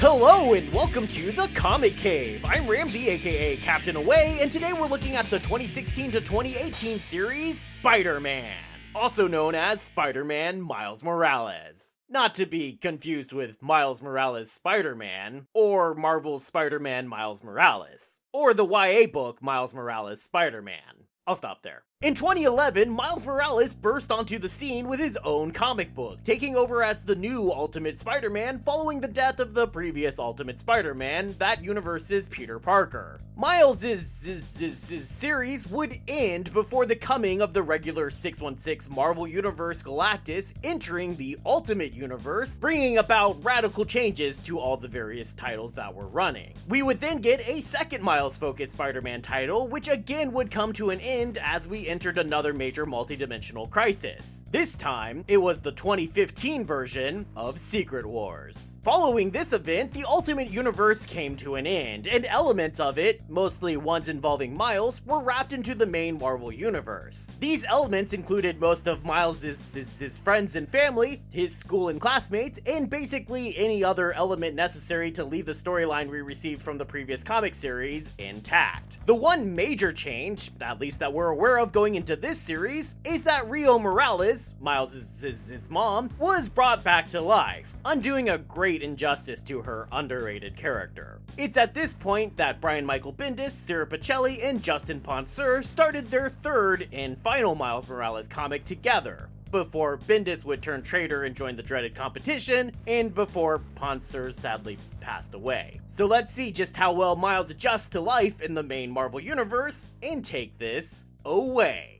Hello and welcome to the Comic Cave. I'm Ramsey, aka Captain Away, and today we're looking at the 2016 to 2018 series Spider-Man, also known as Spider-Man Miles Morales. Not to be confused with Miles Morales Spider-Man, or Marvel's Spider-Man Miles Morales, or the YA book Miles Morales Spider-Man. I'll stop there. In 2011, Miles Morales burst onto the scene with his own comic book, taking over as the new Ultimate Spider-Man following the death of the previous Ultimate Spider-Man, that universe's Peter Parker. Miles' series would end before the coming of the regular 616 Marvel Universe Galactus entering the Ultimate Universe, bringing about radical changes to all the various titles that were running. We would then get a second Miles-focused Spider-Man title, which again would come to an end as we entered another major multi-dimensional crisis. This time, it was the 2015 version of Secret Wars. Following this event, the Ultimate Universe came to an end, and elements of it, mostly ones involving Miles, were wrapped into the main Marvel Universe. These elements included most of Miles' his friends and family, his school and classmates, and basically any other element necessary to leave the storyline we received from the previous comic series intact. The one major change, at least that we're aware of going into this series, is that Rio Morales, Miles' his mom, was brought back to life, undoing a great injustice to her underrated character. It's at this point that Brian Michael Bendis, Sarah Pichelli, and Justin Ponsor started their third and final Miles Morales comic together, before Bendis would turn traitor and join the dreaded competition, and before Ponsor sadly passed away. So let's see just how well Miles adjusts to life in the main Marvel Universe, and take this away.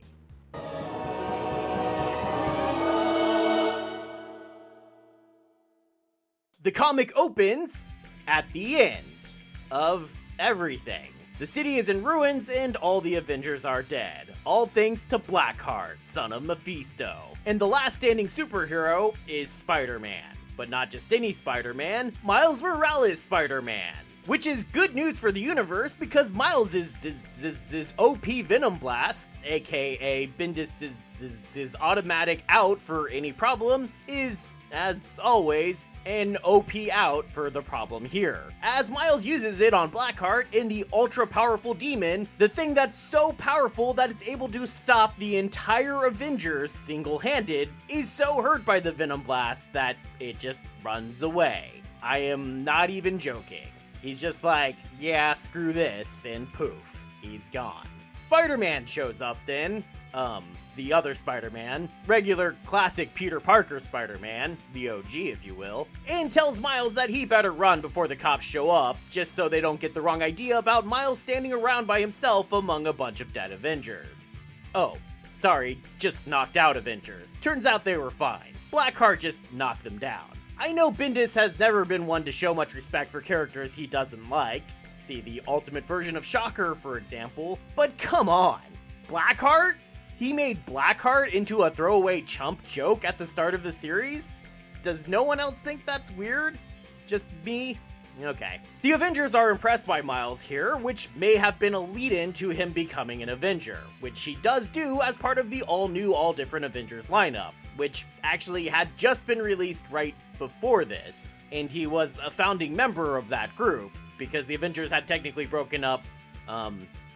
The comic opens at the end of everything. The city is in ruins and all the Avengers are dead, all thanks to Blackheart, son of Mephisto. And the last standing superhero is Spider-Man. But not just any Spider-Man, Miles Morales Spider-Man. Which is good news for the universe because Miles' is OP Venom Blast, aka Bendis' automatic out for any problem, is, as always, an OP out for the problem here. As Miles uses it on Blackheart in the ultra-powerful demon, the thing that's so powerful that it's able to stop the entire Avengers single-handed, is so hurt by the Venom Blast that it just runs away. I am not even joking. He's just like, yeah, screw this, and poof, he's gone. Spider-Man shows up then, the other Spider-Man, regular classic Peter Parker Spider-Man, the OG if you will, and tells Miles that he better run before the cops show up, just so they don't get the wrong idea about Miles standing around by himself among a bunch of dead Avengers. Oh, sorry, just knocked out Avengers. Turns out they were fine. Blackheart just knocked them down. I know Bendis has never been one to show much respect for characters he doesn't like, see the Ultimate version of Shocker for example, but come on, Blackheart? He made Blackheart into a throwaway chump joke at the start of the series? Does no one else think that's weird? Just me? Okay. The Avengers are impressed by Miles here, which may have been a lead-in to him becoming an Avenger, which he does do as part of the all-new, all-different Avengers lineup, which actually had just been released right before this, and he was a founding member of that group, because the Avengers had technically broken up,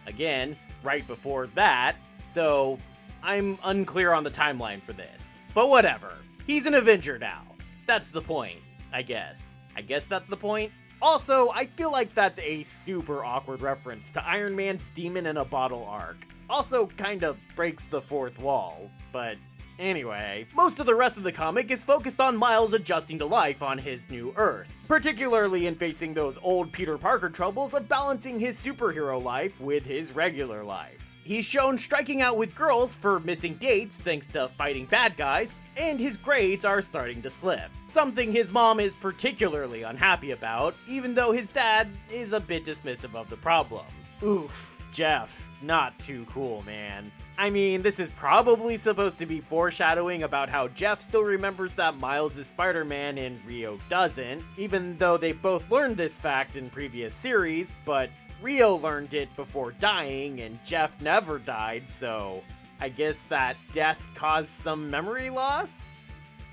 again, right before that, so I'm unclear on the timeline for this. But whatever. He's an Avenger now. That's the point, I guess. I guess that's the point. Also, I feel like that's a super awkward reference to Iron Man's Demon in a Bottle arc. Also kinda breaks the fourth wall, but anyway, most of the rest of the comic is focused on Miles adjusting to life on his new Earth, particularly in facing those old Peter Parker troubles of balancing his superhero life with his regular life. He's shown striking out with girls for missing dates thanks to fighting bad guys, and his grades are starting to slip. Something his mom is particularly unhappy about, even though his dad is a bit dismissive of the problem. Oof, Jeff, not too cool, man. I mean, this is probably supposed to be foreshadowing about how Jeff still remembers that Miles is Spider-Man and Rio doesn't, even though they both learned this fact in previous series, but Rio learned it before dying and Jeff never died, so I guess that death caused some memory loss?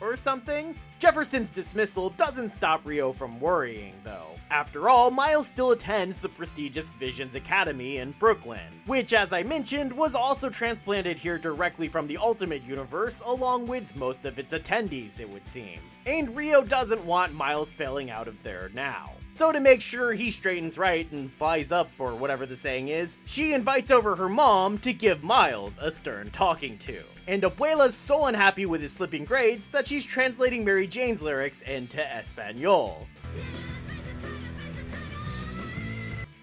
Or something? Jefferson's dismissal doesn't stop Rio from worrying, though. After all, Miles still attends the prestigious Visions Academy in Brooklyn, which, as I mentioned, was also transplanted here directly from the Ultimate Universe, along with most of its attendees, it would seem. And Rio doesn't want Miles failing out of there now. So to make sure he straightens right and flies up, or whatever the saying is, she invites over her mom to give Miles a stern talking to. And Abuela's so unhappy with his slipping grades that she's translating Mary Jane's lyrics into Espanol.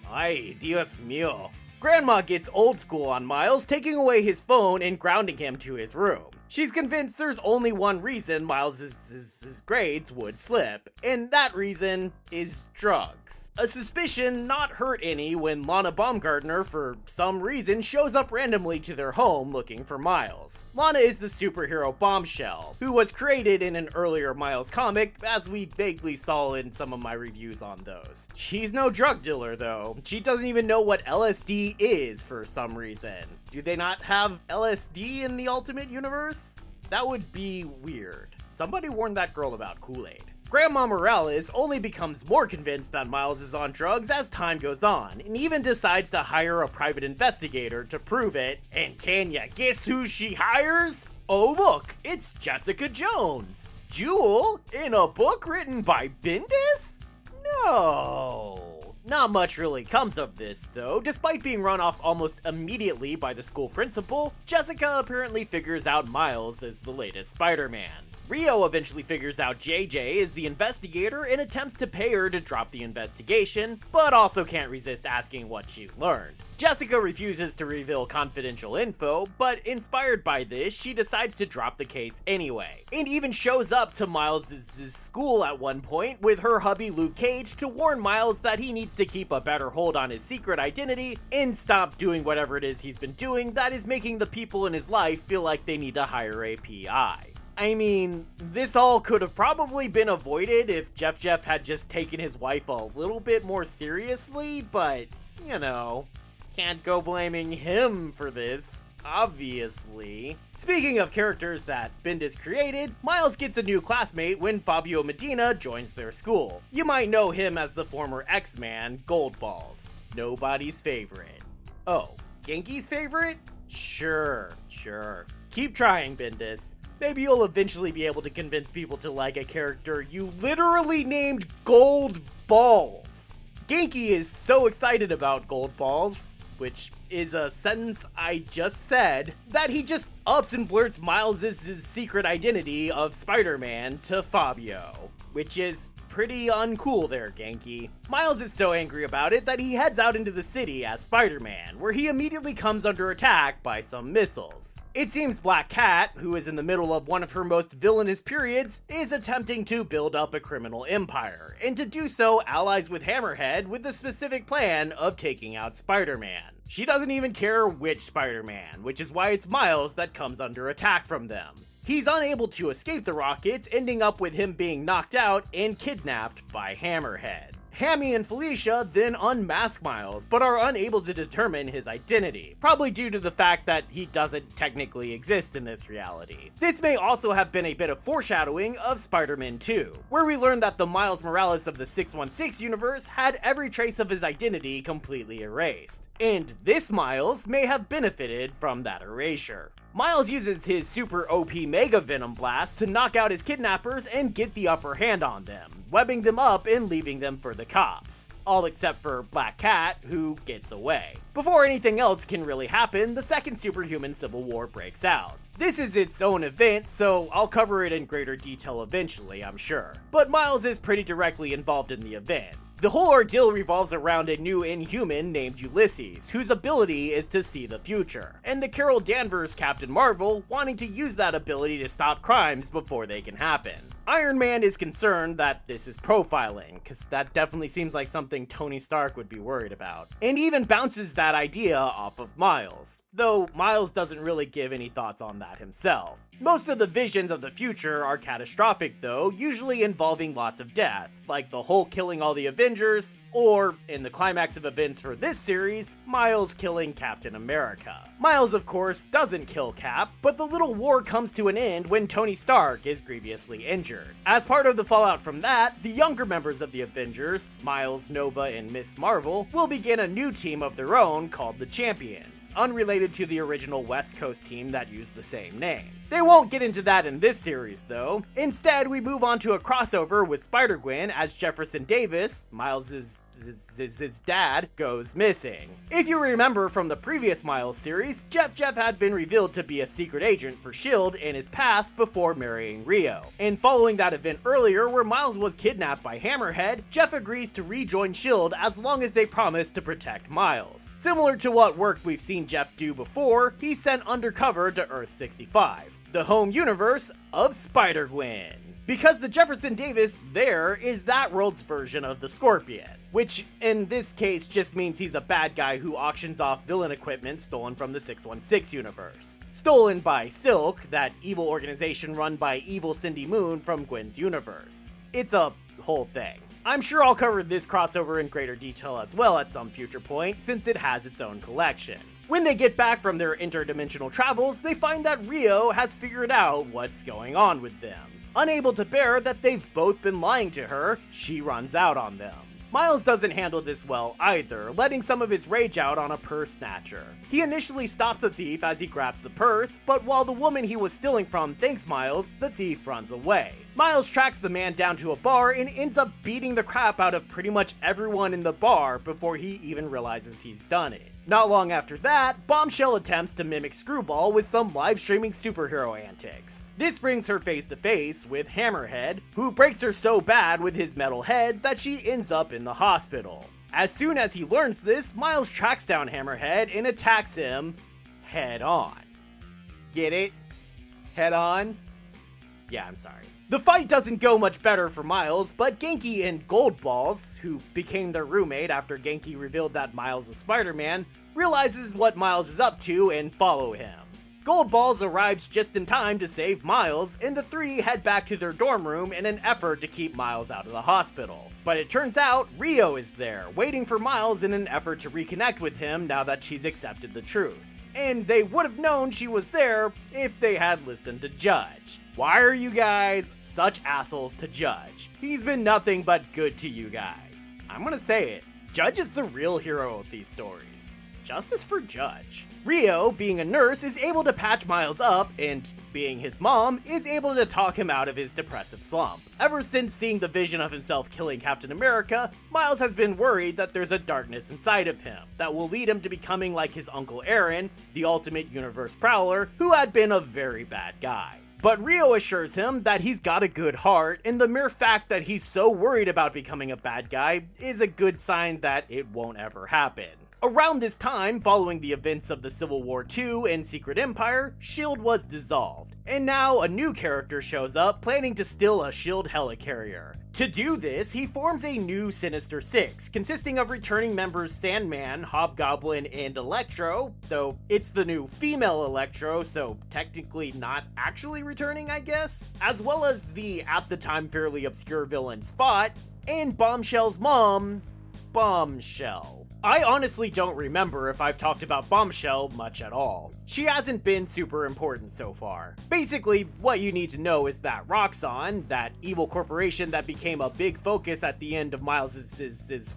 Ay, Dios mío. Grandma gets old school on Miles, taking away his phone and grounding him to his room. She's convinced there's only one reason Miles' grades would slip, and that reason is drugs. A suspicion not hurt any when Lana Baumgartner, for some reason, shows up randomly to their home looking for Miles. Lana is the superhero Bombshell, who was created in an earlier Miles comic, as we vaguely saw in some of my reviews on those. She's no drug dealer, though. She doesn't even know what LSD is for some reason. Do they not have LSD in the Ultimate Universe? That would be weird. Somebody warned that girl about Kool-Aid. Grandma Morales only becomes more convinced that Miles is on drugs as time goes on, and even decides to hire a private investigator to prove it. And can ya guess who she hires? Oh look, it's Jessica Jones! Jewel in a book written by Bendis? No. Not much really comes of this, though. Despite being run off almost immediately by the school principal, Jessica apparently figures out Miles as the latest Spider-Man. Rio eventually figures out JJ is the investigator and attempts to pay her to drop the investigation, but also can't resist asking what she's learned. Jessica refuses to reveal confidential info, but inspired by this, she decides to drop the case anyway, and even shows up to Miles' school at one point with her hubby Luke Cage to warn Miles that he needs to keep a better hold on his secret identity and stop doing whatever it is he's been doing that is making the people in his life feel like they need to hire a PI. I mean, this all could have probably been avoided if Jeff had just taken his wife a little bit more seriously, but, you know, can't go blaming him for this, obviously. Speaking of characters that Bendis created, Miles gets a new classmate when Fabio Medina joins their school. You might know him as the former X-Man, Goldballs. Nobody's favorite. Oh, Genki's favorite? Sure. Keep trying, Bendis. Maybe you'll eventually be able to convince people to like a character you literally named Gold Balls. Genki is so excited about Gold Balls, which is a sentence I just said, that he just ups and blurts Miles' secret identity of Spider-Man to Fabio, which is pretty uncool there, Genki. Miles is so angry about it that he heads out into the city as Spider-Man, where he immediately comes under attack by some missiles. It seems Black Cat, who is in the middle of one of her most villainous periods, is attempting to build up a criminal empire, and to do so allies with Hammerhead with the specific plan of taking out Spider-Man. She doesn't even care which Spider-Man, which is why it's Miles that comes under attack from them. He's unable to escape the rockets, ending up with him being knocked out and kidnapped by Hammerhead. Hammy and Felicia then unmask Miles, but are unable to determine his identity, probably due to the fact that he doesn't technically exist in this reality. This may also have been a bit of foreshadowing of Spider-Man 2, where we learn that the Miles Morales of the 616 universe had every trace of his identity completely erased, and this Miles may have benefited from that erasure. Miles uses his super OP Mega Venom Blast to knock out his kidnappers and get the upper hand on them, webbing them up and leaving them for the cops. All except for Black Cat, who gets away. Before anything else can really happen, the second superhuman civil war breaks out. This is its own event, so I'll cover it in greater detail eventually, I'm sure. But Miles is pretty directly involved in the event. The whole ordeal revolves around a new Inhuman named Ulysses, whose ability is to see the future, and the Carol Danvers Captain Marvel wanting to use that ability to stop crimes before they can happen. Iron Man is concerned that this is profiling, because that definitely seems like something Tony Stark would be worried about, and even bounces that idea off of Miles, though Miles doesn't really give any thoughts on that himself. Most of the visions of the future are catastrophic though, usually involving lots of death, like the Hulk killing all the Avengers, or, in the climax of events for this series, Miles killing Captain America. Miles, of course, doesn't kill Cap, but the little war comes to an end when Tony Stark is grievously injured. As part of the fallout from that, the younger members of the Avengers, Miles, Nova, and Miss Marvel, will begin a new team of their own called the Champions, unrelated to the original West Coast team that used the same name. They won't get into that in this series, though. Instead, we move on to a crossover with Spider-Gwen as Jefferson Davis, Miles' his dad, goes missing. If you remember from the previous Miles series, Jeff had been revealed to be a secret agent for S.H.I.E.L.D. in his past before marrying Rio. And following that event earlier where Miles was kidnapped by Hammerhead, Jeff agrees to rejoin S.H.I.E.L.D. as long as they promise to protect Miles. Similar to what work we've seen Jeff do before, he's sent undercover to Earth-65, the home universe of Spider-Gwen. Because the Jefferson Davis there is that world's version of the Scorpion, which in this case just means he's a bad guy who auctions off villain equipment stolen from the 616 universe. Stolen by Silk, that evil organization run by evil Cindy Moon from Gwen's universe. It's a whole thing. I'm sure I'll cover this crossover in greater detail as well at some future point, since it has its own collection. When they get back from their interdimensional travels, they find that Rio has figured out what's going on with them. Unable to bear that they've both been lying to her, she runs out on them. Miles doesn't handle this well either, letting some of his rage out on a purse snatcher. He initially stops the thief as he grabs the purse, but while the woman he was stealing from thanks Miles, the thief runs away. Miles tracks the man down to a bar and ends up beating the crap out of pretty much everyone in the bar before he even realizes he's done it. Not long after that, Bombshell attempts to mimic Screwball with some live-streaming superhero antics. This brings her face to face with Hammerhead, who breaks her so bad with his metal head that she ends up in the hospital. As soon as he learns this, Miles tracks down Hammerhead and attacks him head on. Get it? Head on? Yeah, I'm sorry. The fight doesn't go much better for Miles, but Genki and Goldballs, who became their roommate after Genki revealed that Miles was Spider-Man, realizes what Miles is up to and follow him. Goldballs arrives just in time to save Miles, and the three head back to their dorm room in an effort to keep Miles out of the hospital. But it turns out Rio is there, waiting for Miles in an effort to reconnect with him now that she's accepted the truth. And they would have known she was there if they had listened to Judge. Why are you guys such assholes to Judge? He's been nothing but good to you guys. I'm gonna say it. Judge is the real hero of these stories. Justice for Judge. Rio, being a nurse, is able to patch Miles up, and being his mom, is able to talk him out of his depressive slump. Ever since seeing the vision of himself killing Captain America, Miles has been worried that there's a darkness inside of him that will lead him to becoming like his Uncle Aaron, the ultimate universe prowler, who had been a very bad guy. But Rio assures him that he's got a good heart, and the mere fact that he's so worried about becoming a bad guy is a good sign that it won't ever happen. Around this time, following the events of the Civil War II and Secret Empire, S.H.I.E.L.D. was dissolved, and now a new character shows up planning to steal a S.H.I.E.L.D. helicarrier. To do this, he forms a new Sinister Six, consisting of returning members Sandman, Hobgoblin, and Electro, though it's the new female Electro, so technically not actually returning, I guess, as well as the at the time fairly obscure villain Spot, and Bombshell's mom, Bombshell. I honestly don't remember if I've talked about Bombshell much at all. She hasn't been super important so far. Basically, what you need to know is that Roxxon, that evil corporation that became a big focus at the end of Miles'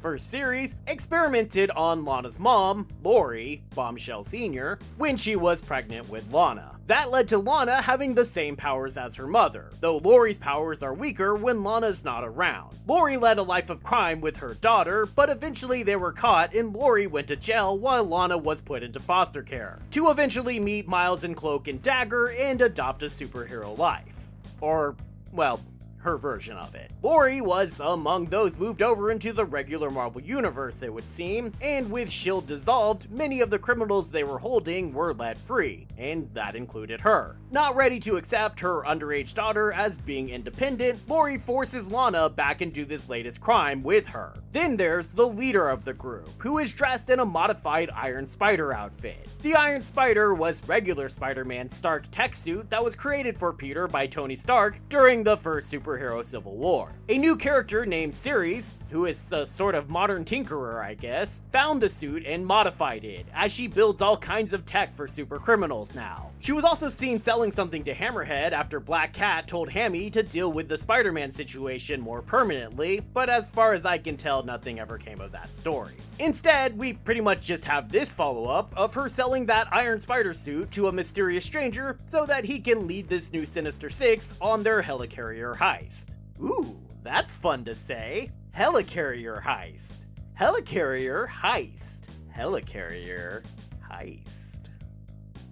first series, experimented on Lana's mom, Lori, Bombshell Sr., when she was pregnant with Lana. That led to Lana having the same powers as her mother, though Lori's powers are weaker when Lana's not around. Lori led a life of crime with her daughter, but eventually they were caught and Lori went to jail while Lana was put into foster care, to eventually meet Miles in Cloak and Dagger and adopt a superhero life. Or, well, her version of it. Lori was among those moved over into the regular Marvel Universe, it would seem, and with S.H.I.E.L.D. dissolved, many of the criminals they were holding were let free, and that included her. Not ready to accept her underage daughter as being independent, Lori forces Lana back into this latest crime with her. Then there's the leader of the group, who is dressed in a modified Iron Spider outfit. The Iron Spider was regular Spider-Man's Stark tech suit that was created for Peter by Tony Stark during the first superhero Civil War. A new character named Ceres, who is a sort of modern tinkerer I guess, found the suit and modified it, as she builds all kinds of tech for super criminals now. She was also seen selling something to Hammerhead after Black Cat told Hammy to deal with the Spider-Man situation more permanently, but as far as I can tell, nothing ever came of that story. Instead, we pretty much just have this follow-up of her selling that Iron Spider suit to a mysterious stranger so that he can lead this new Sinister Six on their helicarrier heist. Ooh, that's fun to say. Helicarrier heist. Helicarrier heist. Helicarrier heist.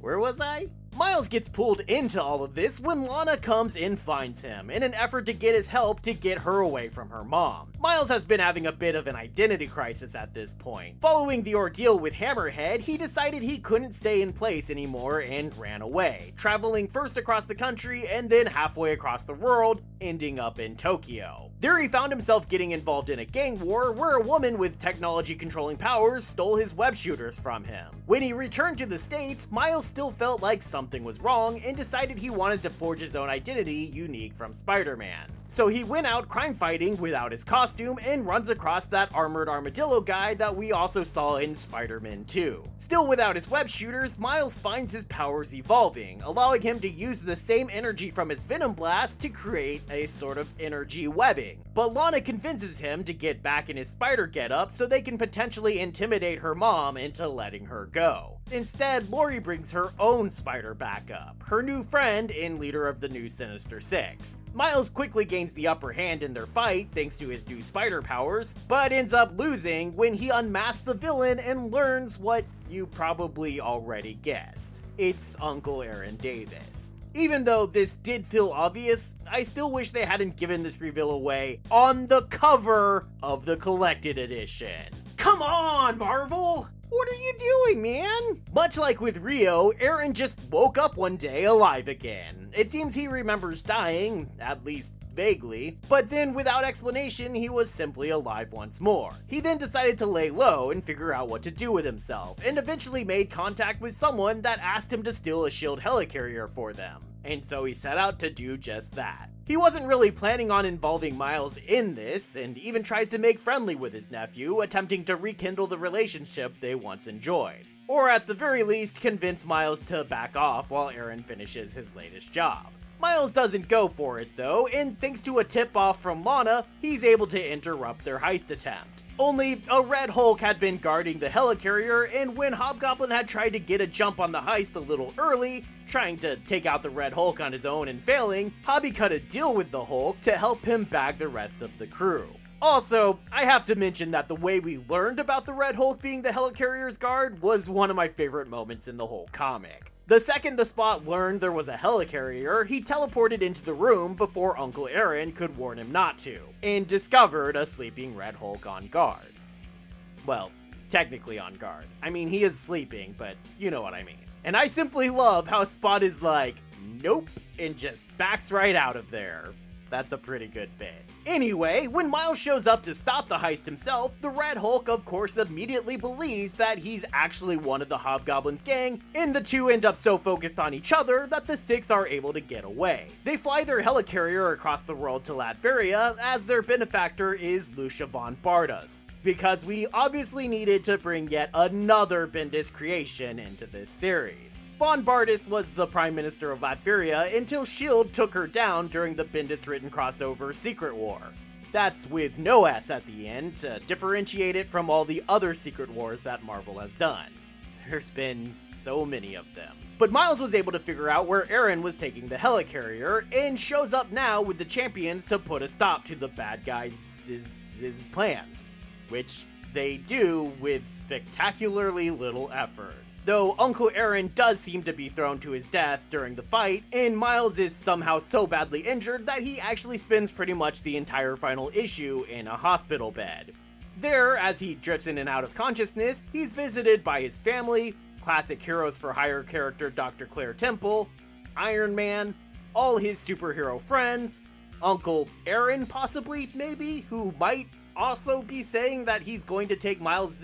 Where was I? Miles gets pulled into all of this when Lana comes and finds him in an effort to get his help to get her away from her mom. Miles has been having a bit of an identity crisis at this point. Following the ordeal with Hammerhead, he decided he couldn't stay in place anymore and ran away, traveling first across the country and then halfway across the world, ending up in Tokyo. There he found himself getting involved in a gang war where a woman with technology controlling powers stole his web shooters from him. When he returned to the States, Miles still felt like something was wrong and decided he wanted to forge his own identity unique from Spider-Man. So he went out crime fighting without his costume and runs across that armored armadillo guy that we also saw in Spider-Man 2. Still without his web shooters, Miles finds his powers evolving, allowing him to use the same energy from his Venom Blast to create a sort of energy webbing. But Lana convinces him to get back in his spider getup so they can potentially intimidate her mom into letting her go. Instead, Lori brings her own spider back up, her new friend and leader of the new Sinister Six. Miles quickly gains the upper hand in their fight thanks to his new spider powers, but ends up losing when he unmasks the villain and learns what you probably already guessed. It's Uncle Aaron Davis. Even though this did feel obvious, I still wish they hadn't given this reveal away on the cover of the collected edition. Come on, Marvel! What are you doing, man? Much like with Rio, Aaron just woke up one day alive again. It seems he remembers dying, at least vaguely, but then without explanation, he was simply alive once more. He then decided to lay low and figure out what to do with himself, and eventually made contact with someone that asked him to steal a S.H.I.E.L.D. helicarrier for them. And so he set out to do just that. He wasn't really planning on involving Miles in this, and even tries to make friendly with his nephew, attempting to rekindle the relationship they once enjoyed. Or at the very least, convince Miles to back off while Aaron finishes his latest job. Miles doesn't go for it though, and thanks to a tip-off from Lana, he's able to interrupt their heist attempt. Only a Red Hulk had been guarding the helicarrier, and when Hobgoblin had tried to get a jump on the heist a little early, trying to take out the Red Hulk on his own and failing, Hobby cut a deal with the Hulk to help him bag the rest of the crew. Also, I have to mention that the way we learned about the Red Hulk being the helicarrier's guard was one of my favorite moments in the whole comic. The second the Spot learned there was a helicarrier, he teleported into the room before Uncle Aaron could warn him not to, and discovered a sleeping Red Hulk on guard. Well, technically on guard. I mean, he is sleeping, but you know what I mean. And I simply love how Spot is like, nope, and just backs right out of there. That's a pretty good bit. Anyway, when Miles shows up to stop the heist himself, the Red Hulk of course immediately believes that he's actually one of the Hobgoblin's gang, and the two end up so focused on each other that the six are able to get away. They fly their helicarrier across the world to Latveria, as their benefactor is Lucia von Bardas, because we obviously needed to bring yet another Bendis creation into this series. Von Bardas was the Prime Minister of Latveria until S.H.I.E.L.D. took her down during the Bendis-written crossover Secret War. That's with no S at the end to differentiate it from all the other Secret Wars that Marvel has done. There's been so many of them. But Miles was able to figure out where Aaron was taking the helicarrier, and shows up now with the champions to put a stop to the bad guys' plans, which they do with spectacularly little effort. though Uncle Aaron does seem to be thrown to his death during the fight, and Miles is somehow so badly injured that he actually spends pretty much the entire final issue in a hospital bed. There, as he drifts in and out of consciousness, he's visited by his family, classic Heroes for Hire character Dr. Claire Temple, Iron Man, all his superhero friends, Uncle Aaron possibly, maybe, who might also be saying that he's going to take Miles'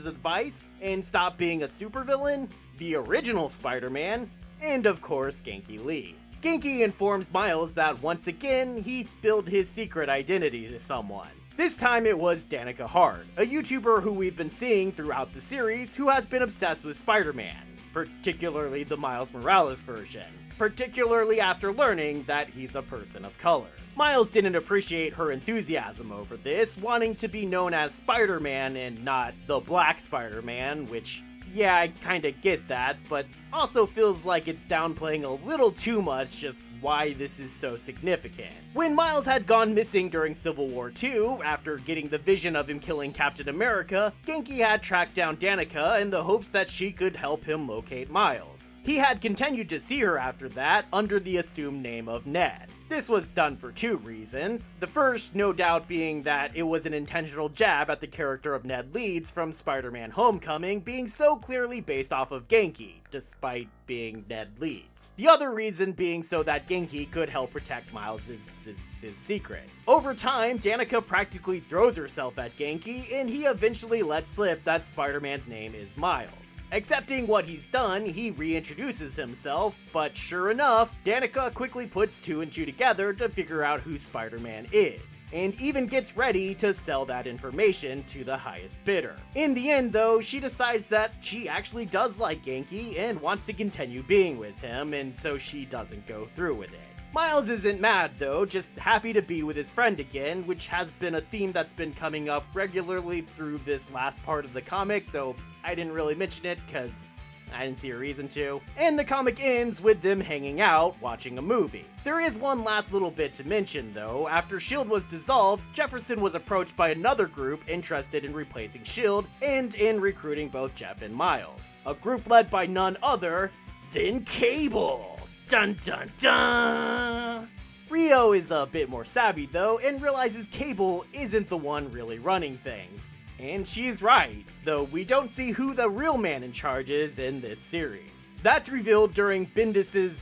advice and stop being a supervillain, the original Spider-Man, and of course Genki Lee. Genki informs Miles that once again he spilled his secret identity to someone. This time it was Danica Hard, a YouTuber who we've been seeing throughout the series who has been obsessed with Spider-Man, particularly the Miles Morales version, particularly after learning that he's a person of color. Miles didn't appreciate her enthusiasm over this, wanting to be known as Spider-Man and not the Black Spider-Man, which, yeah, I kinda get that, but also feels like it's downplaying a little too much just why this is so significant. When Miles had gone missing during Civil War II, after getting the vision of him killing Captain America, Genki had tracked down Danica in the hopes that she could help him locate Miles. He had continued to see her after that under the assumed name of Ned. This was done for two reasons. The first, no doubt, being that it was an intentional jab at the character of Ned Leeds from Spider-Man Homecoming being so clearly based off of Genki, despite being Ned Leeds. The other reason being so that Genki could help protect Miles' his secret. Over time, Danica practically throws herself at Genki, and he eventually lets slip that Spider-Man's name is Miles. Accepting what he's done, he reintroduces himself, but sure enough, Danica quickly puts two and two together to figure out who Spider-Man is, and even gets ready to sell that information to the highest bidder. In the end though, she decides that she actually does like Genki and wants to continue being with him, and so she doesn't go through with it. Miles isn't mad though, just happy to be with his friend again, which has been a theme that's been coming up regularly through this last part of the comic, though I didn't really mention it because I didn't see a reason to. And the comic ends with them hanging out, watching a movie. There is one last little bit to mention though. After S.H.I.E.L.D. was dissolved, Jefferson was approached by another group interested in replacing S.H.I.E.L.D. and in recruiting both Jeff and Miles. A group led by none other than Cable. Dun dun dun! Rio is a bit more savvy though and realizes Cable isn't the one really running things. And she's right, though we don't see who the real man in charge is in this series. That's revealed during Bendis'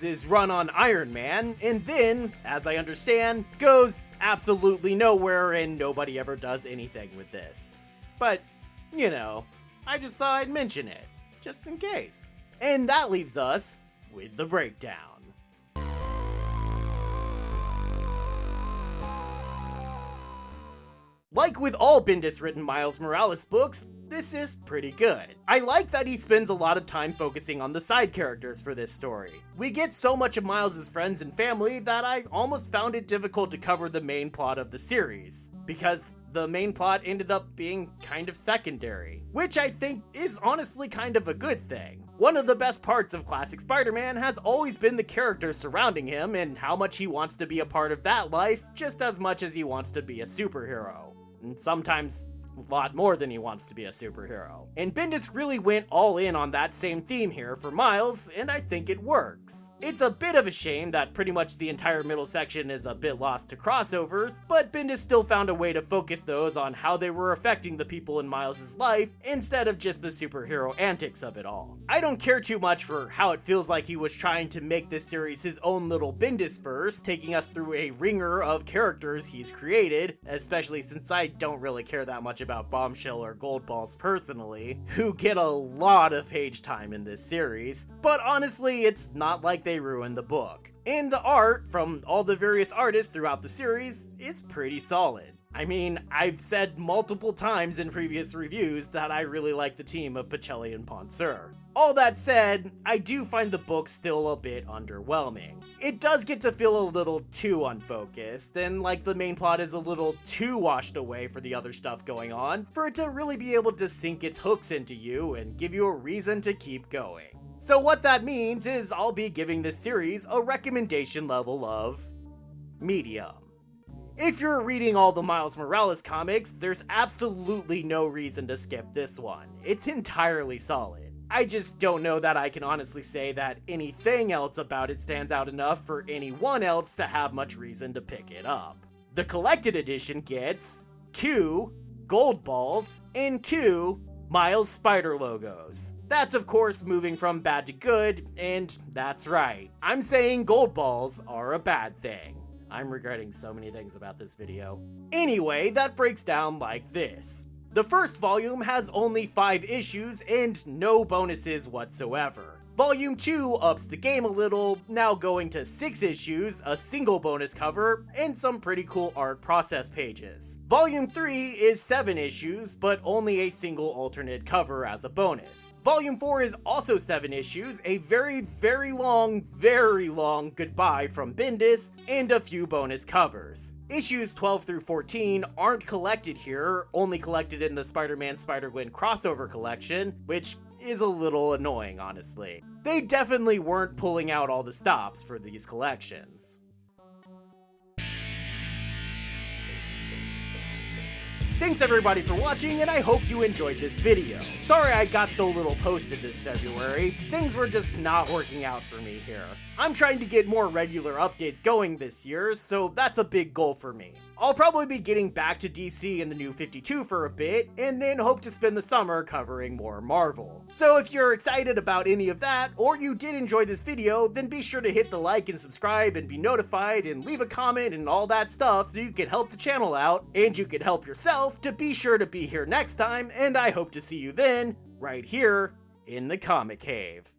his run on Iron Man, and then, as I understand, goes absolutely nowhere and nobody ever does anything with this. But, you know, I just thought I'd mention it, just in case. And that leaves us with the breakdown. Like with all Bendis-written Miles Morales books, this is pretty good. I like that he spends a lot of time focusing on the side characters for this story. We get so much of Miles' friends and family that I almost found it difficult to cover the main plot of the series, because the main plot ended up being kind of secondary, which I think is honestly kind of a good thing. One of the best parts of classic Spider-Man has always been the characters surrounding him and how much he wants to be a part of that life just as much as he wants to be a superhero. And sometimes a lot more than he wants to be a superhero. And Bendis really went all in on that same theme here for Miles, and I think it works. It's a bit of a shame that pretty much the entire middle section is a bit lost to crossovers, but Bendis still found a way to focus those on how they were affecting the people in Miles' life instead of just the superhero antics of it all. I don't care too much for how it feels like he was trying to make this series his own little Bendis-verse, taking us through a ringer of characters he's created, especially since I don't really care that much about Bombshell or Goldballs personally, who get a lot of page time in this series, but honestly, it's not like they ruined the book. And the art from all the various artists throughout the series is pretty solid. I mean, I've said multiple times in previous reviews that I really like the team of Pacelli and Ponseur. All that said, I do find the book still a bit underwhelming. It does get to feel a little too unfocused, and like the main plot is a little too washed away for the other stuff going on, for it to really be able to sink its hooks into you and give you a reason to keep going. So what that means is I'll be giving this series a recommendation level of medium. If you're reading all the Miles Morales comics, there's absolutely no reason to skip this one. It's entirely solid. I just don't know that I can honestly say that anything else about it stands out enough for anyone else to have much reason to pick it up. The collected edition gets 2 gold balls and 2 Miles Spider logos. That's of course moving from bad to good, and that's right. I'm saying gold balls are a bad thing. I'm regretting so many things about this video. Anyway, that breaks down like this. The first volume has only 5 issues and no bonuses whatsoever. Volume 2 ups the game a little, now going to 6 issues, a single bonus cover, and some pretty cool art process pages. Volume 3 is 7 issues, but only a single alternate cover as a bonus. Volume 4 is also 7 issues, a very long goodbye from Bendis, and a few bonus covers. Issues 12 through 14 aren't collected here, only collected in the Spider-Man Spider-Gwen crossover collection, which is a little annoying, honestly. They definitely weren't pulling out all the stops for these collections. Thanks everybody for watching, and I hope you enjoyed this video. Sorry I got so little posted this February, things were just not working out for me here. I'm trying to get more regular updates going this year, so that's a big goal for me. I'll probably be getting back to DC in the New 52 for a bit, and then hope to spend the summer covering more Marvel. So if you're excited about any of that, or you did enjoy this video, then be sure to hit the like and subscribe and be notified and leave a comment and all that stuff so you can help the channel out, and you can help yourself to be sure to be here next time, and I hope to see you then, right here, in the Comic Cave.